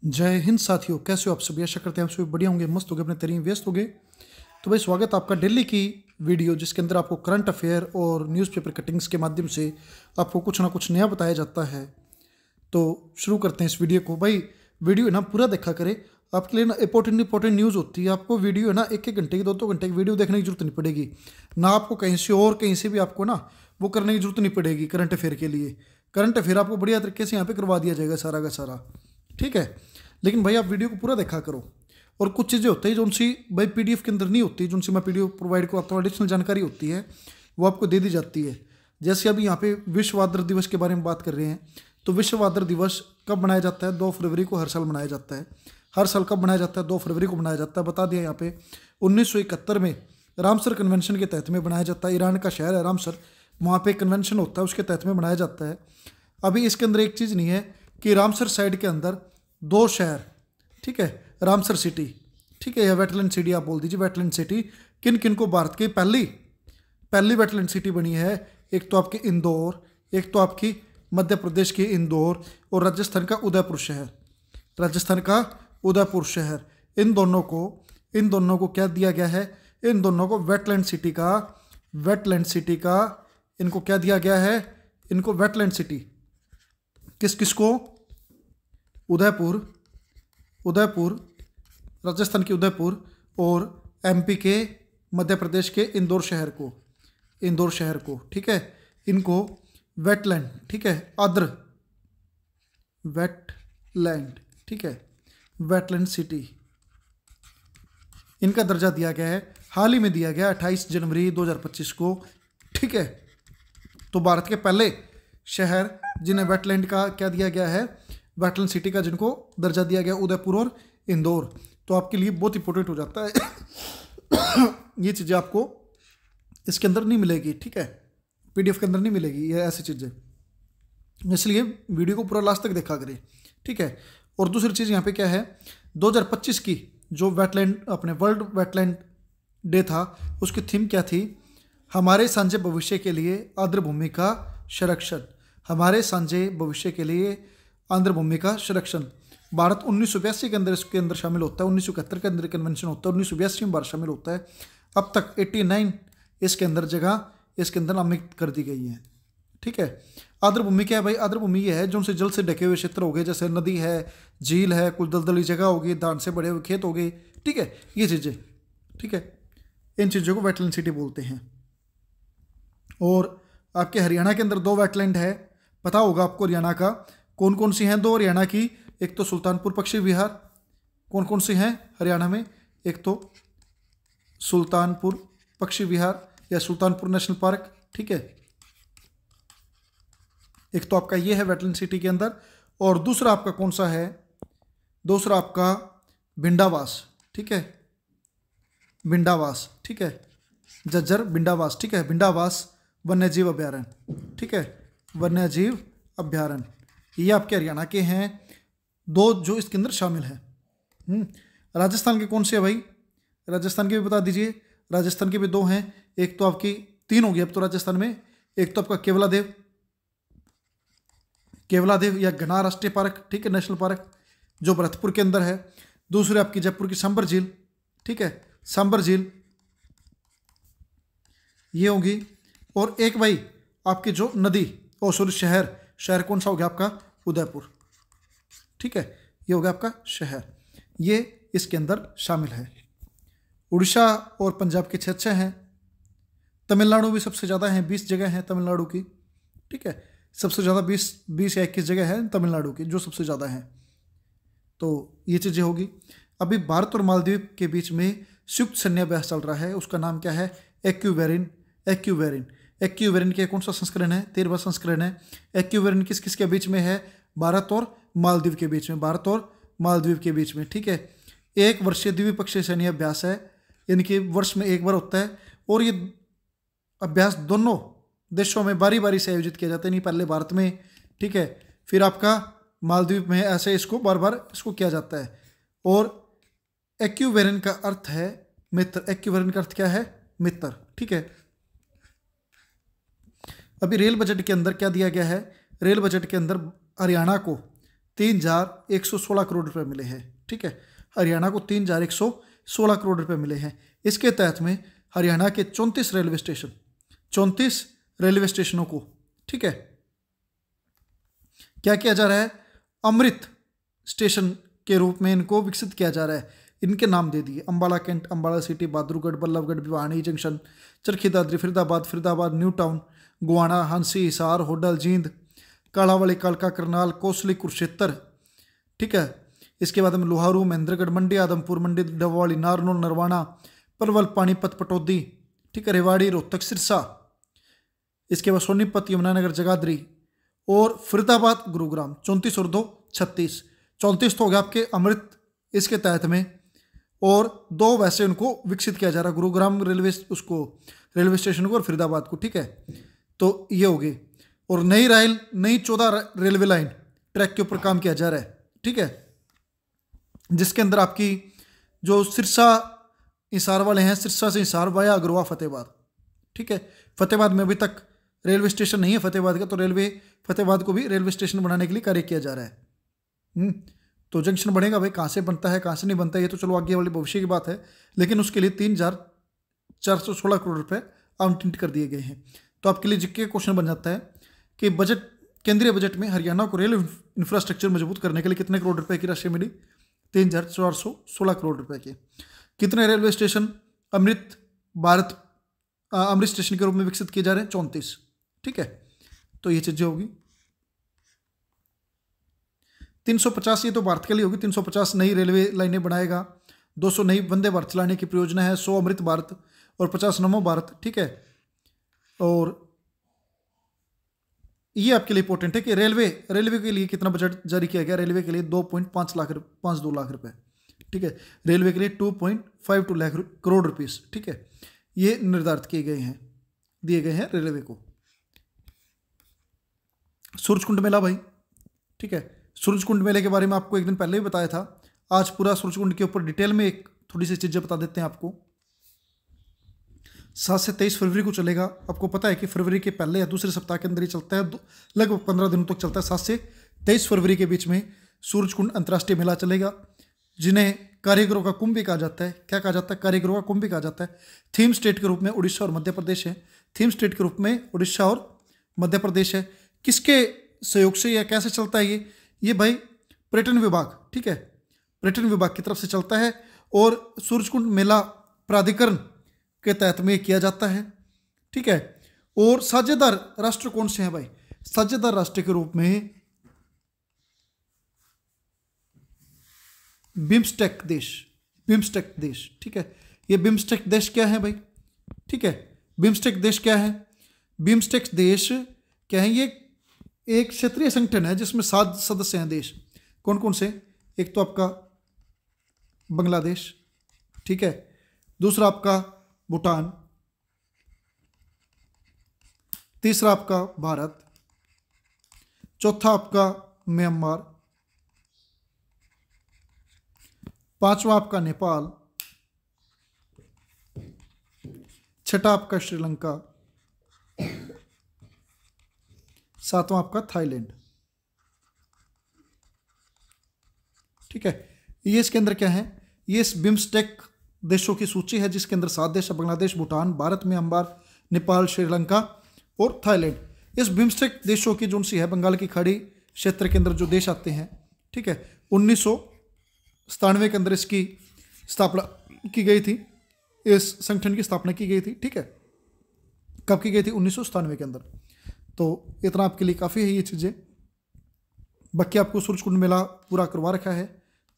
जय हिंद साथियों, कैसे हो आप सभी। आशा करते हैं आप सभी बढ़िया होंगे, मस्त होंगे, अपने तरीके व्यस्त होंगे। तो भाई स्वागत है आपका दिल्ली की वीडियो, जिसके अंदर आपको करंट अफेयर और न्यूज़पेपर कटिंग्स के माध्यम से आपको कुछ ना कुछ नया बताया जाता है। तो शुरू करते हैं इस वीडियो को। भाई वीडियो है ना पूरा देखा करें, आपके लिए ना इंपॉर्टेंट न्यूज़ होती है। आपको वीडियो है ना एक एक घंटे की, दो घंटे की वीडियो देखने की जरूरत नहीं पड़ेगी ना। आपको कहीं से और कहीं से भी आपको ना वो करने की जरूरत नहीं पड़ेगी। करंट अफेयर के लिए करंट अफेयर आपको बढ़िया तरीके से यहाँ पे करवा दिया जाएगा सारा का सारा, ठीक है। लेकिन भाई आप वीडियो को पूरा देखा करो। और कुछ चीज़ें होती है जो उनसी भाई पीडीएफ के अंदर नहीं होती, जो उनसे मैं पीडीएफ प्रोवाइड करता हूँ, एडिशनल जानकारी होती है वो आपको दे दी जाती है। जैसे अभी यहाँ पे विश्व आर्द्र दिवस के बारे में बात कर रहे हैं, तो विश्व आर्द्र दिवस कब मनाया जाता है? 2 फरवरी को हर साल मनाया जाता है। हर साल कब मनाया जाता है? 2 फरवरी को मनाया जाता है। बता दिया यहाँ पे 1971 में रामसर कन्वेंशन के तहत में बनाया जाता है। ईरान का शहर है रामसर, वहाँ पे कन्वेंशन होता है, उसके तहत में बनाया जाता है। अभी इसके अंदर एक चीज़ नहीं है कि रामसर साइड के अंदर 2 शहर, ठीक है, रामसर सिटी, ठीक है, या वेटलैंड सिटी आप बोल दीजिए, वेटलैंड सिटी किन किन को भारत की पहली वेटलैंड सिटी बनी है? एक तो आपकी इंदौर, एक तो आपकी मध्य प्रदेश की इंदौर, और राजस्थान का उदयपुर शहर। राजस्थान का उदयपुर शहर, इन दोनों को क्या दिया गया है? इन दोनों को वेटलैंड सिटी का इनको क्या दिया गया है? इनको वेटलैंड सिटी, किस किस को? उदयपुर, राजस्थान की उदयपुर, और एमपी के, मध्य प्रदेश के इंदौर शहर को, ठीक है, इनको वेटलैंड, ठीक है, आर्द्र वेटलैंड, ठीक है, वेटलैंड सिटी, इनका दर्जा दिया गया है। हाल ही में दिया गया 28 जनवरी 2025 को, ठीक है। तो भारत के पहले शहर जिन्हें वेटलैंड का क्या दिया गया है, वेटलैंड सिटी का, जिनको दर्जा दिया गया उदयपुर और इंदौर। तो आपके लिए बहुत इंपॉर्टेंट हो जाता है ये चीज़ें आपको इसके अंदर नहीं मिलेगी, ठीक है, पीडीएफ के अंदर नहीं मिलेगी ये ऐसी चीज़ें, इसलिए वीडियो को पूरा लास्ट तक देखा करें, ठीक है। और दूसरी चीज़ यहाँ पे क्या है, 2025 की जो वेटलैंड अपने वर्ल्ड वेटलैंड डे था, उसकी थीम क्या थी? हमारे सांझे भविष्य के लिए आर्द्र भूमि का संरक्षण। हमारे सांझे भविष्य के लिए आर्द्र भूमि का संरक्षण। भारत 1982 के अंदर इसके अंदर शामिल होता है, 1971 के अंदर कन्वेंशन होता है, 1982 में भारत शामिल होता है। अब तक 89 इसके अंदर जगह इसके अंदर नामित कर दी गई है, ठीक है। आर्द्र भूमि क्या है भाई? आर्द्र भूमि ये है जो उनसे जल से ढके हुए क्षेत्र हो गए, जैसे नदी है, झील है, कुछ दलदली जगह होगी, धान से बड़े हुए खेत हो गए, ठीक है, ये चीज़ें, ठीक है, इन चीज़ों को वेटलैंड सिटी बोलते हैं। और आपके हरियाणा के अंदर 2 वेटलैंड है, पता होगा आपको हरियाणा का कौन कौन सी हैं 2 हरियाणा की। एक तो सुल्तानपुर पक्षी विहार, कौन कौन सी हैं हरियाणा में? एक तो सुल्तानपुर पक्षी विहार या सुल्तानपुर नेशनल पार्क, ठीक है, एक तो आपका ये है वेटलैंड सिटी के अंदर। और दूसरा आपका कौन सा है? दूसरा आपका भिंडावास, ठीक है, भिंडावास, ठीक है, झज्जर भिंडावास, ठीक है, भिंडावास वन्यजीव अभ्यारण्य, ठीक है, वन्यजीव अभ्यारण्य। ये आपके हरियाणा के हैं 2 जो इसके अंदर शामिल हैं। राजस्थान के कौन से है भाई? राजस्थान के भी बता दीजिए। राजस्थान के भी 2 हैं, एक तो आपकी 3 हो गई अब तो राजस्थान में। एक तो आपका केवलादेव या घना राष्ट्रीय पार्क, ठीक है, नेशनल पार्क, जो भरतपुर के अंदर है। दूसरी आपकी जयपुर की सांबर झील, ठीक है, सांबर झील ये होगी। और एक भाई आपकी जो नदी, शहर कौन सा हो गया आपका? उदयपुर, ठीक है, ये हो गया आपका शहर, ये इसके अंदर शामिल है। उड़ीसा और पंजाब के 6 हैं। तमिलनाडु भी सबसे ज़्यादा हैं, 20 जगह हैं तमिलनाडु की, ठीक है, सबसे ज़्यादा 20 या 21 जगह है तमिलनाडु की जो सबसे ज़्यादा हैं। तो ये चीज़ें होगी। अभी भारत और मालदीव के बीच में संयुक्त सैन्य अभ्यास चल रहा है, उसका नाम क्या है? एक्यूवेरिन के कौन सा संस्करण है? 13वां संस्करण है। एक्यूवेरिन किस किस के बीच में है? भारत और मालदीव के बीच में, ठीक है। 1 वर्षीय द्विपक्षीय सैन्य अभ्यास है, इनके वर्ष में 1 बार होता है। और ये अभ्यास दोनों देशों में बारी बारी से आयोजित किया जाता है, नहीं पहले भारत में, ठीक है, फिर आपका मालदीव में, ऐसे इसको बार बार इसको किया जाता है। और एक्यूवेरिन का अर्थ है मित्र। एक्यूवेरिन का अर्थ क्या है? मित्र, ठीक है। अभी रेल बजट के अंदर क्या दिया गया है? रेल बजट के अंदर हरियाणा को 3,116 करोड़ रुपए मिले हैं। ठीक है, हरियाणा को 3,116 करोड़ रुपए मिले हैं। इसके तहत में हरियाणा के 34 रेलवे स्टेशनों को, ठीक है, क्या किया जा रहा है, अमृत स्टेशन के रूप में इनको विकसित किया जा रहा है। इनके नाम दे दिए, Ambala cantt, Ambala city, Bahadurgarh, Ballabhgarh, Bhiwani junction, Charkhi Dadri, Faridabad, new town, Gohana, Hansi, Hisar, Hodal, Jind, Kalanwali, कालका, करनाल, कोसली, कुरुक्षेत्र। ठीक है, इसके बाद में लोहारू, महेंद्रगढ़, मंडी, आदमपुर, मंडी, डबवाली, नारनौल, नरवाना, पलवल, पानीपत, पटौदी, ठीक है, रेवाड़ी, रोहतक, सिरसा। इसके बाद सोनीपत, यमुनानगर, जगाधरी और फरीदाबाद, गुरुग्राम। 34 और 2 36, 34 तो हो गया आपके अमृत इसके तहत में, और 2 वैसे उनको विकसित किया जा रहा है, गुरुग्राम रेलवे स्टेशन को और फरीदाबाद को। ठीक है, तो ये हो गए। और नई 14 रेलवे लाइन ट्रैक के ऊपर काम किया जा रहा है। ठीक है, जिसके अंदर आपकी जो सिरसा हिसार वाले हैं, सिरसा से हिसार वाया अग्रवा, फतेहाबाद। ठीक है, फतेहाबाद में अभी तक रेलवे स्टेशन नहीं है फतेहाबाद का, तो फतेहाबाद को भी रेलवे स्टेशन बनाने के लिए कार्य किया जा रहा है। तो जंक्शन बनेगा भाई, कहाँ से बनता है कहाँ से नहीं बनता है ये तो चलो आगे वाले भविष्य की बात है, लेकिन उसके लिए 3,416 करोड़ रुपए आवंटित कर दिए गए हैं। तो आपके लिए जीके क्वेश्चन बन जाता है कि केंद्रीय बजट में हरियाणा को रेल इंफ्रास्ट्रक्चर मजबूत करने के लिए कितने करोड़ रुपए की राशि मिली, 3,416 करोड़ रुपए की। कितने रेलवे स्टेशन अमृत स्टेशन के रूप में विकसित किए जा रहे हैं, 34। ठीक है, तो ये चीजें होगी। 350 ये तो भारत के लिए होगी, 350 नई रेलवे लाइनें बनाएगा, 200 नई वंदे भारत चलाने की परियोजना है, 100 अमृत भारत और 50 नमो भारत। ठीक है, और ये आपके लिए इंपॉर्टेंट है कि रेलवे के लिए कितना बजट जारी किया गया, रेलवे के लिए 2.52 लाख रुपए। ठीक है, रेलवे के लिए 2.52 लाख करोड़ रुपीस। ठीक है, ये निर्धारित दिए गए हैं रेलवे को। सूरजकुंड मेला भाई, ठीक है, सूरजकुंड मेले के बारे में आपको एक दिन पहले भी बताया था। आज पूरा सूरजकुंड के ऊपर डिटेल में एक थोड़ी सी चीजें बता देते हैं आपको। 7 से 23 फरवरी को चलेगा। आपको पता है कि फरवरी के पहले या दूसरे सप्ताह के अंदर ही चलता है, लगभग 15 दिनों तक चलता है। 7 से 23 फरवरी के बीच में सूरजकुंड अंतर्राष्ट्रीय मेला चलेगा, जिन्हें कारीगरों का कुंभ भी कहा जाता है। क्या कहा जाता है, कारीगरों का कुंभ भी कहा जाता है। थीम स्टेट के रूप में उड़ीसा और मध्य प्रदेश है। थीम स्टेट के रूप में उड़ीसा और मध्य प्रदेश है। किसके सहयोग से या कैसे चलता है ये भाई पर्यटन विभाग, ठीक है, पर्यटन विभाग की तरफ से चलता है और सूरजकुंड मेला प्राधिकरण के तहत में किया जाता है। ठीक है, और साझेदार राष्ट्र कौन से हैं भाई, साझेदार राष्ट्र के रूप में बिम्स्टेक देश। ठीक है, ये बिम्स्टेक देश क्या है भाई, ठीक है, बिम्स्टेक देश क्या है, बिम्स्टेक देश क्या है, ये एक क्षेत्रीय संगठन है जिसमें 7 सदस्य हैं देश। कौन कौन से, एक तो आपका बांग्लादेश, ठीक है, दूसरा आपका भूटान, तीसरा आपका भारत, चौथा आपका म्यांमार, पांचवा आपका नेपाल, छठा आपका श्रीलंका, सातवां आपका थाईलैंड। ठीक है, ये इसके अंदर क्या है, ये इस बिम्स्टेक देशों की सूची है जिसके अंदर 7 देश है, बांग्लादेश, भूटान, भारत, म्यांमार, नेपाल, श्रीलंका और थाईलैंड। इस बिम्स्टेक देशों की जो सी है, बंगाल की खाड़ी क्षेत्र के अंदर जो देश आते हैं, ठीक है, 1997 के अंदर इसकी स्थापना की गई थी, इस संगठन की स्थापना की गई थी। ठीक है, कब की गई थी, 1997 के अंदर। तो इतना आपके लिए काफ़ी है ये चीज़ें। बाकी आपको सूरजकुंड मेला पूरा करवा रखा है,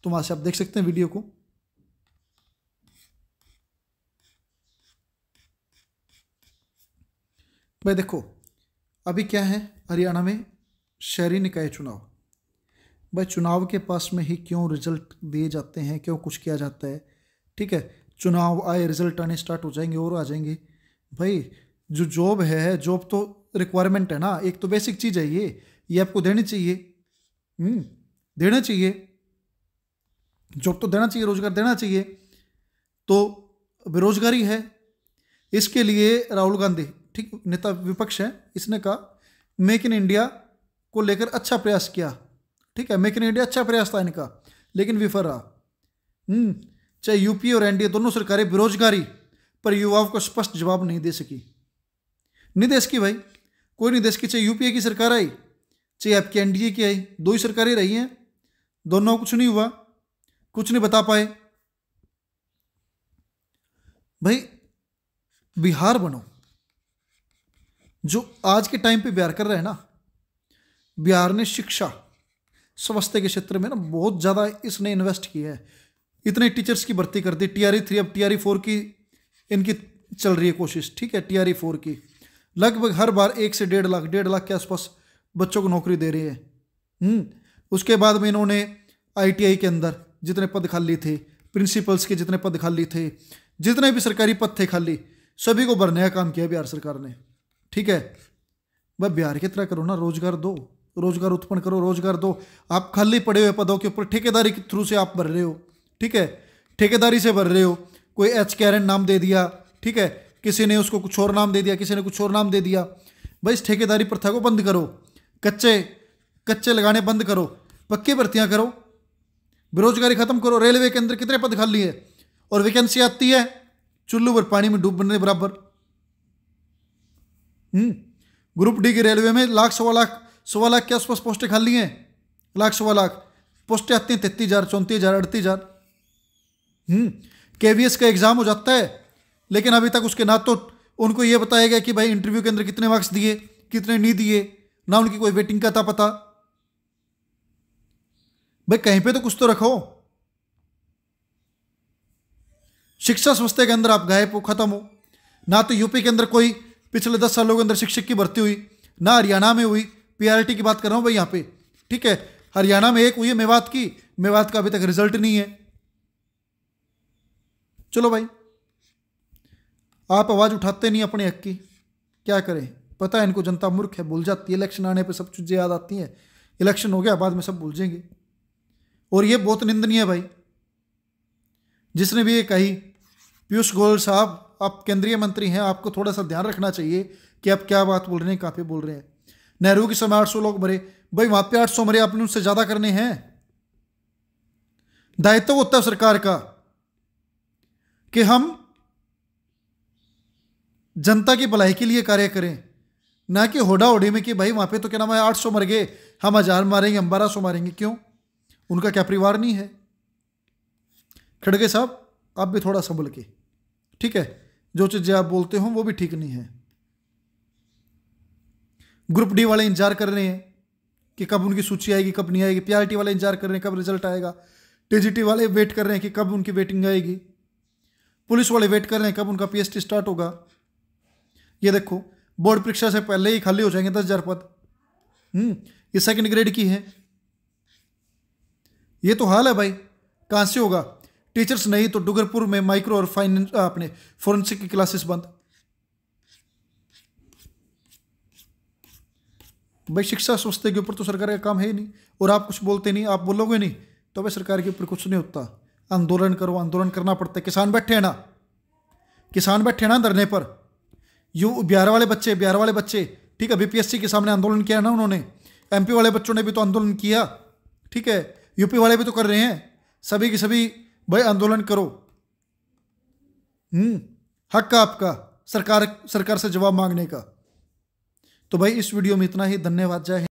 तो वहाँ से आप देख सकते हैं वीडियो को। भाई देखो, अभी क्या है हरियाणा में शहरी निकाय चुनाव। भाई चुनाव के पास में ही क्यों रिजल्ट दिए जाते हैं, क्यों कुछ किया जाता है। ठीक है, चुनाव आए, रिजल्ट आने स्टार्ट हो जाएंगे और आ जाएंगे। भाई जो जॉब है, जॉब तो रिक्वायरमेंट है ना, एक तो बेसिक चीज़ है ये आपको देनी चाहिए, देना चाहिए, जॉब तो देना चाहिए, रोजगार देना चाहिए। तो बेरोजगारी है, इसके लिए राहुल गांधी, ठीक, नेता विपक्ष है, इसने कहा मेक इन इंडिया को लेकर अच्छा प्रयास किया ठीक है, मेक इन इंडिया अच्छा प्रयास था इनका, लेकिन विफल रहा। चाहे यूपी और एनडीए दोनों सरकारें बेरोजगारी पर युवाओं को स्पष्ट जवाब नहीं दे सकी। नहीं दे सकी भाई, कोई नहीं दे सकी। चाहे यूपीए की सरकार आई, चाहे आपकी एनडीए की आई, दो ही सरकारें रही हैं, दोनों कुछ नहीं हुआ, कुछ नहीं बता पाए। भाई बिहार बनो, जो आज के टाइम पे बिहार कर रहे हैं ना, बिहार ने शिक्षा स्वास्थ्य के क्षेत्र में ना बहुत ज़्यादा इसने इन्वेस्ट किया है। इतने टीचर्स की भर्ती कर दी, TRE 3 अब TRE 4 की इनकी चल रही है कोशिश, ठीक है, TRE 4 की लगभग हर बार 1 से 1.5 लाख के आसपास बच्चों को नौकरी दे रही है। उसके बाद में इन्होंने ITI के अंदर जितने पद खाली थे, प्रिंसिपल्स के जितने पद खाली थे, जितने भी सरकारी पद थे खाली, सभी को भरने का काम किया बिहार सरकार ने, ठीक है। भाई बिहार की तरह करो ना, रोजगार दो, रोजगार उत्पन्न करो, रोजगार दो। आप खाली पड़े हुए पदों के ऊपर ठेकेदारी के थ्रू से आप भर रहे हो, ठीक है, ठेकेदारी से भर रहे हो। कोई HKRN नाम दे दिया, ठीक है, किसी ने उसको कुछ और नाम दे दिया, किसी ने कुछ और नाम दे दिया। भाई इस ठेकेदारी प्रथा को बंद करो, कच्चे लगाने बंद करो, पक्की भर्तियां करो, बेरोजगारी खत्म करो। रेलवे के अंदर कितने पद खाली है और वैकेंसी आती है चुल्लू भर पानी में डूबने बराबर। ग्रुप डी की रेलवे में सवा लाख के आसपास पोस्टें खाली हैं, सवा लाख पोस्टें आती हैं 33,000, 34,000, 38,000। KVS का एग्जाम हो जाता है, लेकिन अभी तक उसके ना तो उनको ये बताया गया कि भाई इंटरव्यू के अंदर कितने मार्क्स दिए, कितने नहीं दिए, ना उनकी कोई वेटिंग का था पता। भाई कहीं पे तो कुछ तो रखो। शिक्षा संस्था के अंदर आप गायब हो, खत्म हो। ना तो यूपी के अंदर कोई पिछले 10 सालों के अंदर शिक्षक की भर्ती हुई, ना हरियाणा में हुई। PRT की बात कर रहा हूं भाई यहाँ पे, ठीक है। हरियाणा में एक हुई है मेवात की, मेवात का अभी तक रिजल्ट नहीं है। चलो भाई, आप आवाज उठाते नहीं अपने हक की, क्या करें। पता है इनको जनता मूर्ख है, भूल जाती है। इलेक्शन आने पे सब चीजें याद आती हैं, इलेक्शन हो गया बाद में सब भूल जाएंगे। और ये बहुत निंदनीय है भाई, जिसने भी ये कही। पीयूष गोयल साहब, आप केंद्रीय मंत्री हैं, आपको थोड़ा सा ध्यान रखना चाहिए कि आप क्या बात बोल रहे हैं, कहाँ पे बोल रहे हैं। नेहरू के समय 800 लोग मरे, भाई वहां पे 800 मरे, आपने उससे ज्यादा करने हैं। दायित्व होता है सरकार का कि हम जनता की भलाई के लिए कार्य करें, ना कि होड़ा होड़ी में कि भाई वहां पे तो क्या नाम है 800 मर गए, हम 1000 मारेंगे, हम 1200 मारेंगे। क्यों? उनका क्या परिवार नहीं है? खड़गे साहब आप भी थोड़ा संभल के, ठीक है, जो चीजें आप बोलते हो वो भी ठीक नहीं है। ग्रुप डी वाले इंतजार कर रहे हैं कि कब उनकी सूची आएगी, कब नहीं आएगी। PRT वाले इंतजार कर रहे हैं कब रिजल्ट आएगा। TGT वाले वेट कर रहे हैं कि कब उनकी वेटिंग आएगी। पुलिस वाले वेट कर रहे हैं कब उनका PST स्टार्ट होगा। ये देखो, बोर्ड परीक्षा से पहले ही खाली हो जाएंगे 10,000 पद। ये सेकंड ग्रेड की है। ये तो हाल है भाई, कहां से होगा? टीचर्स नहीं तो डूंगरपुर में माइक्रो और फाइनेंस अपने फोरेंसिक की क्लासेस बंद। भाई शिक्षा स्वास्थ्य के ऊपर तो सरकार का काम है ही नहीं, और आप कुछ बोलते नहीं, आप बोलोगे नहीं तो भाई सरकार के ऊपर कुछ नहीं होता। आंदोलन करो, आंदोलन करना पड़ता है। किसान बैठे हैं ना, किसान बैठे हैं ना धरने पर। बिहार वाले बच्चे ठीक है, BPSC के सामने आंदोलन किया ना उन्होंने। MP वाले बच्चों ने भी तो आंदोलन किया, ठीक है, UP वाले भी तो कर रहे हैं। सभी के सभी भाई आंदोलन करो। हक है आपका सरकार से जवाब मांगने का। तो भाई इस वीडियो में इतना ही। धन्यवाद, जय हिंद।